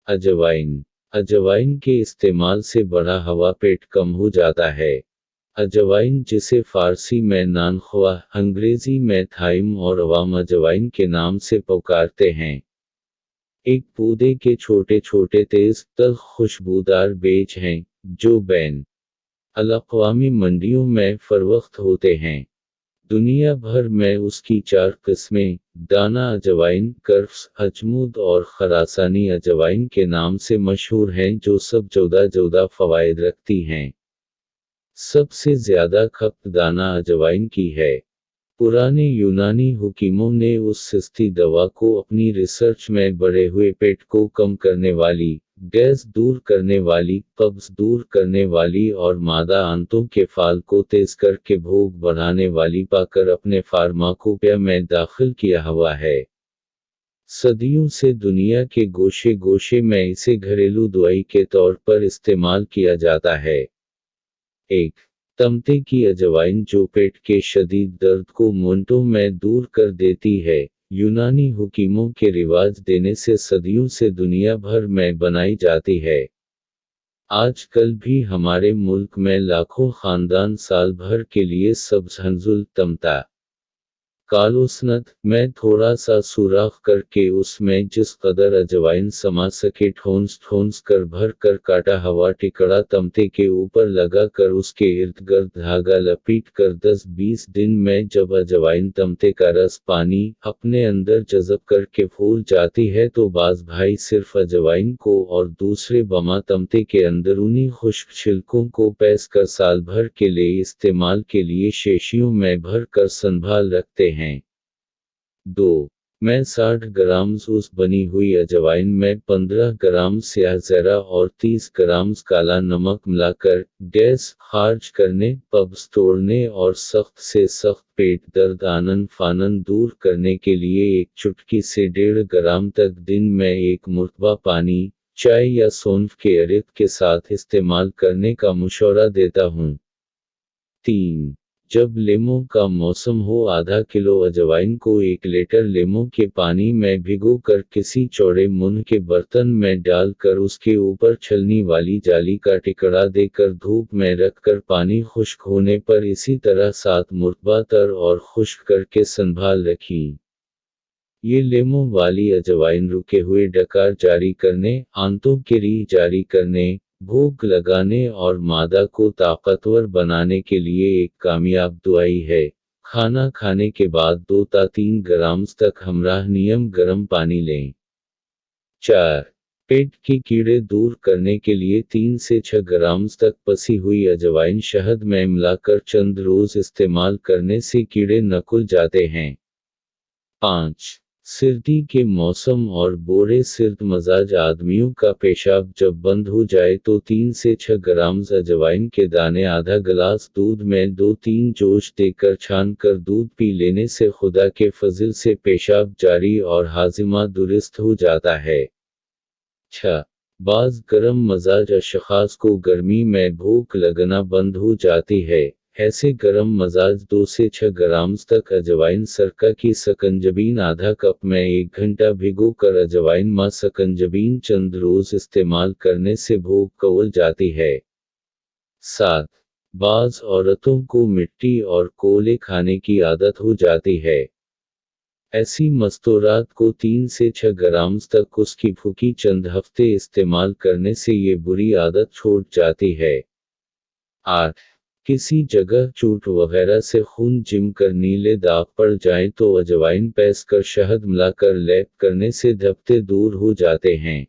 अजवाइन। अजवाइन के इस्तेमाल से बढ़ा हुआ पेट कम हो जाता है। अजवाइन, जिसे फारसी में नानख्वा, अंग्रेजी में थाइम और अवाम अजवाइन के नाम से पुकारते हैं, एक पौधे के छोटे छोटे तेज तल्ख खुशबूदार बीज हैं, जो बैन अल-अक़वामी मंडियों में फरोख्त होते हैं। दुनिया भर में उसकी 4 किस्में, दाना अजवाइन, कर्फ्स, अजमूद और खरासानी अजवाइन के नाम से मशहूर हैं, जो सब जुदा-जुदा फ़वाइद रखती हैं। सबसे ज़्यादा खपत दाना अजवाइन की है। पुराने यूनानी हुकीमों ने उस सस्ती दवा को अपनी रिसर्च में बढ़े हुए पेट को कम करने वाली, गैस दूर करने वाली, कब्ज़ दूर करने वाली और मादा आंतों के फाल को तेज करके भूख बढ़ाने वाली पाकर अपने फार्माकोपिया में दाखिल किया हुआ है। सदियों से दुनिया के गोशे गोशे में इसे घरेलू दवाई के तौर पर इस्तेमाल किया जाता है। 1. तमते की अजवाइन, जो पेट के शदीद दर्द को मिनटों में दूर कर देती है। यूनानी हुकीमों के रिवाज देने से सदियों से दुनिया भर में बनाई जाती है। आजकल भी हमारे मुल्क में लाखों खानदान साल भर के लिए सब्ज़ हंजुल तमता कालोसनत में थोड़ा सा सुराख करके उसमें जिस कदर अजवाइन समा सके ठोंस ठोंस कर भर कर काटा हुआ टिकड़ा तमते के ऊपर लगा कर उसके इर्द गिर्द धागा लपेट कर 10-20 दिन में जब अजवाइन तमते का रस पानी अपने अंदर जज़ब करके फूल जाती है तो बाज़ भाई सिर्फ अजवाइन को और दूसरे बमा तमते के अंदरूनी खुश्क छिलकों को पैस कर साल भर के लिए इस्तेमाल के लिए शीशियों में भर कर संभाल रखते हैं। 2. में 60 ग्राम उस बनी हुई अजवाइन में 15 ग्राम स्याह ज़रा और 30 ग्राम काला नमक मिलाकर गैस खारिज करने, कब्ज़ तोड़ने और सख्त से सख्त पेट दर्द आनन फानन दूर करने के लिए 1 चुटकी से 1.5 ग्राम तक दिन में 1 मरतबा पानी, चाय या सौंफ के अरिक के साथ इस्तेमाल करने का मशवरा देता हूँ। 3. जब लेमों का मौसम हो, आधा किलो अजवाइन को 1 लीटर लेमों के पानी में भिगो कर किसी चौड़े मुंह के बर्तन में डालकर उसके ऊपर छलनी वाली जाली का टिकड़ा देकर धूप में रखकर पानी खुश्क होने पर इसी तरह 7 मरतबा तर और खुश्क करके संभाल रखी। ये लेमों वाली अजवाइन रुके हुए डकार जारी करने, आंतों की रीह जारी करने, भूख लगाने और मादा को ताकतवर बनाने के लिए एक कामयाब दवाई है। खाना खाने के बाद 2-3 ग्राम तक हमराह नियम गर्म पानी लें। 4. पेट के कीड़े दूर करने के लिए 3 से 6 ग्राम तक पसी हुई अजवाइन शहद में मिलाकर चंद रोज इस्तेमाल करने से कीड़े निकल जाते हैं। 5. सर्दी के मौसम और बोरे सर्द मजाज आदमियों का पेशाब जब बंद हो जाए तो 3 से 6 ग्राम अजवाइन के दाने आधा गिलास दूध में 2-3 जोश देकर छान कर दूध पी लेने से खुदा के फजल से पेशाब जारी और हाजिमा दुरुस्त हो जाता है। 6. बाज़ गर्म मजाज अशखास को गर्मी में भूख लगना बंद हो जाती है। ऐसे गरम मजाज 2 से 6 ग्राम तक अजवाइन सरका की सकंजबीन आधा कप में 1 घंटा भिगो कर अजवाइन मा सकंजबीन चंद रोज इस्तेमाल करने से भूख कवल जाती है। 7. बाज़ औरतों को मिट्टी और कोले खाने की आदत हो जाती है। ऐसी मस्तूरात को 3 से 6 ग्राम तक उसकी फूकी चंद हफ्ते इस्तेमाल करने से ये बुरी आदत छूट जाती है। 8. किसी जगह चोट वगैरह से खून जिम कर नीले दाग पड़ जाएं तो अजवाइन पैस कर शहद मिलाकर लेप करने से धब्बे दूर हो जाते हैं।